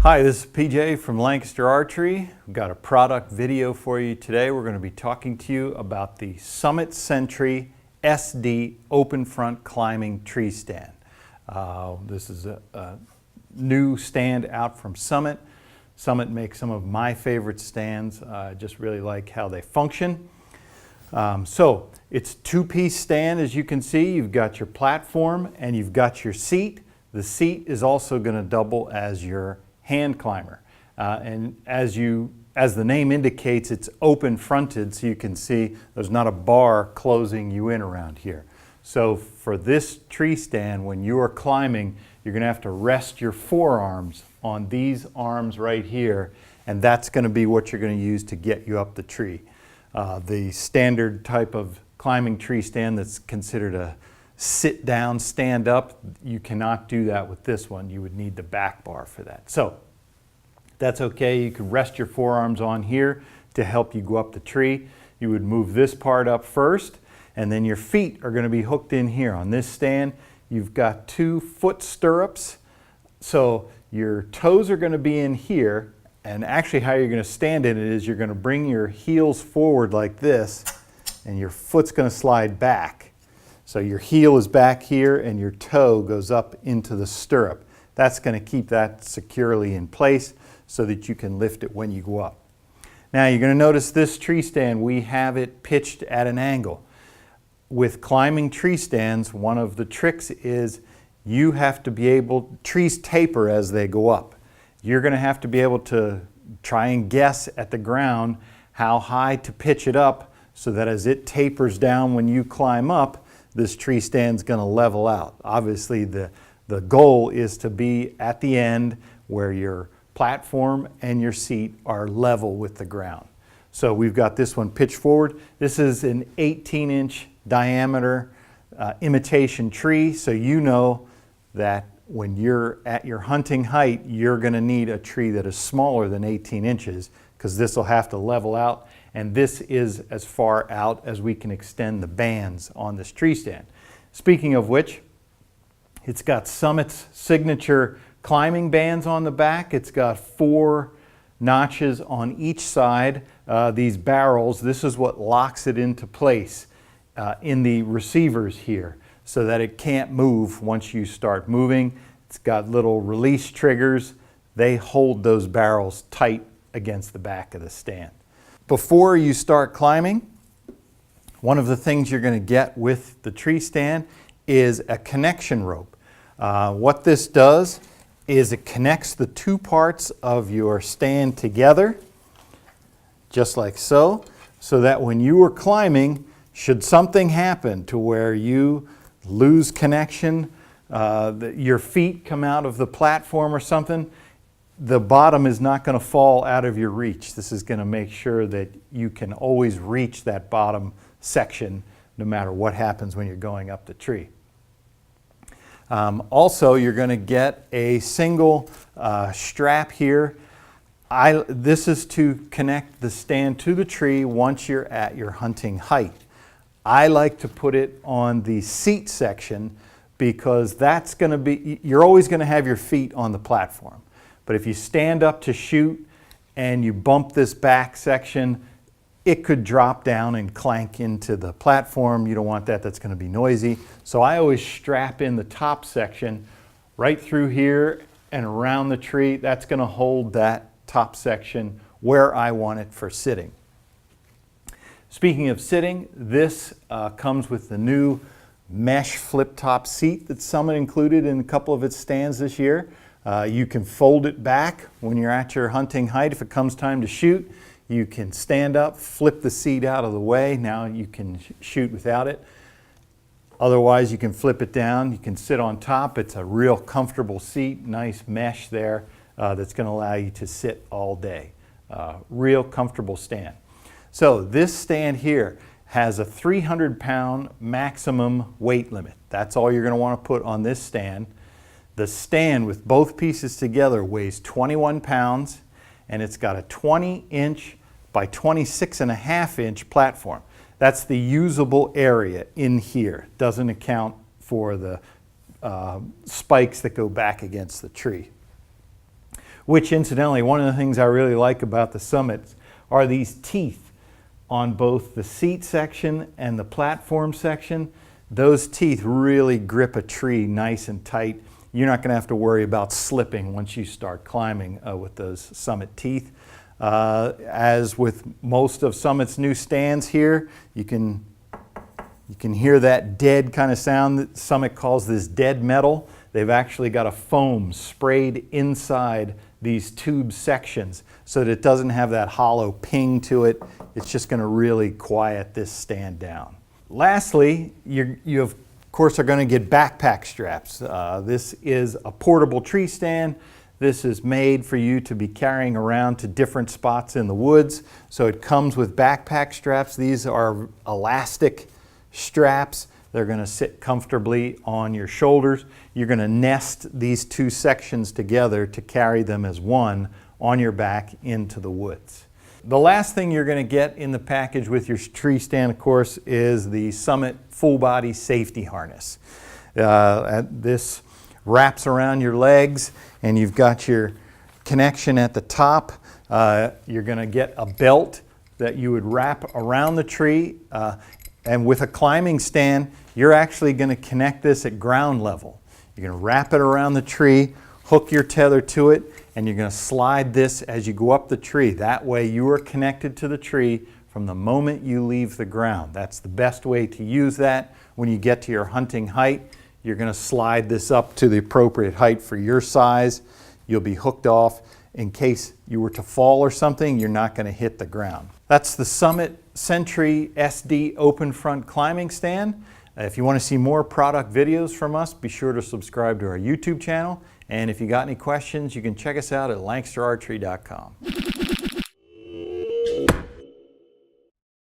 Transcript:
Hi, this is PJ from Lancaster Archery. We've got a product video for you today. We're going to be talking to you about the Summit Sentry SD open front climbing tree stand. This is a new stand out from Summit. Summit makes some of my favorite stands. I just really like how they function. So it's a two-piece stand, as you can see. You've got your platform and you've got your seat. The seat is also going to double as your hand climber. And as the name indicates, it's open fronted, so you can see there's not a bar closing you in around here. So for this tree stand, when you are climbing, you're going to have to rest your forearms on these arms right here, and that's going to be what you're going to use to get you up the tree. The standard type of climbing tree stand that's considered a sit down, stand up, you cannot do that with this one. You would need the back bar for that. So that's okay. You can rest your forearms on here to help you go up the tree. You would move this part up first, and then your feet are going to be hooked in here. On this stand, you've got 2 foot stirrups. So your toes are going to be in here, and actually how you're going to stand in it is you're going to bring your heels forward like this, and your foot's going to slide back. So your heel is back here and your toe goes up into the stirrup. That's going to keep that securely in place so that you can lift it when you go up. Now you're going to notice this tree stand, we have it pitched at an angle. With climbing tree stands, one of the tricks is you have to be able, trees taper as they go up. You're going to have to be able to try and guess at the ground how high to pitch it up so that as it tapers down when you climb up, this tree stand's going to level out. Obviously the goal is to be at the end where your platform and your seat are level with the ground. So we've got this one pitched forward. This is an 18-inch diameter imitation tree, so you know that when you're at your hunting height, you're going to need a tree that is smaller than 18 inches because this will have to level out. And this is as far out as we can extend the bands on this tree stand. Speaking of which, it's got Summit's signature climbing bands on the back. It's got 4 notches on each side. These barrels, this is what locks it into place in the receivers here so that it can't move once you start moving. It's got little release triggers. They hold those barrels tight against the back of the stand. Before you start climbing, one of the things you're going to get with the tree stand is a connection rope. What this does is it connects the 2 parts of your stand together, just like so, so that when you are climbing, should something happen to where you lose connection, your feet come out of the platform or something, the bottom is not going to fall out of your reach. This is going to make sure that you can always reach that bottom section no matter what happens when you're going up the tree. Also, you're going to get a single strap here. This is to connect the stand to the tree once you're at your hunting height. I like to put it on the seat section because that's going to be, you're always going to have your feet on the platform. But if you stand up to shoot and you bump this back section, it could drop down and clank into the platform. You don't want that, that's going to be noisy. So I always strap in the top section right through here and around the tree. That's going to hold that top section where I want it for sitting. Speaking of sitting, this comes with the new mesh flip top seat that Summit included in a couple of its stands this year. You can fold it back when you're at your hunting height. If it comes time to shoot, you can stand up, flip the seat out of the way. Now you can shoot without it. Otherwise, you can flip it down. You can sit on top. It's a real comfortable seat, nice mesh there that's going to allow you to sit all day. Real comfortable stand. So this stand here has a 300-pound maximum weight limit. That's all you're going to want to put on this stand. The stand with both pieces together weighs 21 pounds and it's got a 20-inch by 26.5-inch platform. That's the usable area in here. Doesn't account for the spikes that go back against the tree. which incidentally, one of the things I really like about the Summits are these teeth on both the seat section and the platform section. Those teeth really grip a tree nice and tight. You're not going to have to worry about slipping once you start climbing with those Summit teeth. As with most of Summit's new stands here, you can hear that dead kind of sound that Summit calls this dead metal. They've actually got a foam sprayed inside these tube sections so that it doesn't have that hollow ping to it. It's just going to really quiet this stand down. Lastly, you of course are going to get backpack straps. This is a portable tree stand. This is made for you to be carrying around to different spots in the woods. So it comes with backpack straps. These are elastic straps. They're going to sit comfortably on your shoulders. You're going to nest these two sections together to carry them as one on your back into the woods. The last thing you're going to get in the package with your tree stand, of course, is the Summit full body safety harness. This wraps around your legs and you've got your connection at the top. You're going to get a belt that you would wrap around the tree. And with a climbing stand, you're actually going to connect this at ground level. You're going to wrap it around the tree, hook your tether to it, and you're going to slide this as you go up the tree. That way you are connected to the tree from the moment you leave the ground. That's the best way to use that. When you get to your hunting height, you're going to slide this up to the appropriate height for your size. You'll be hooked off. In case you were to fall or something, you're not going to hit the ground. That's the Summit Sentry SD Open Front Climbing Stand. If you want to see more product videos from us, be sure to subscribe to our YouTube channel. And if you got any questions, you can check us out at lancasterarchery.com.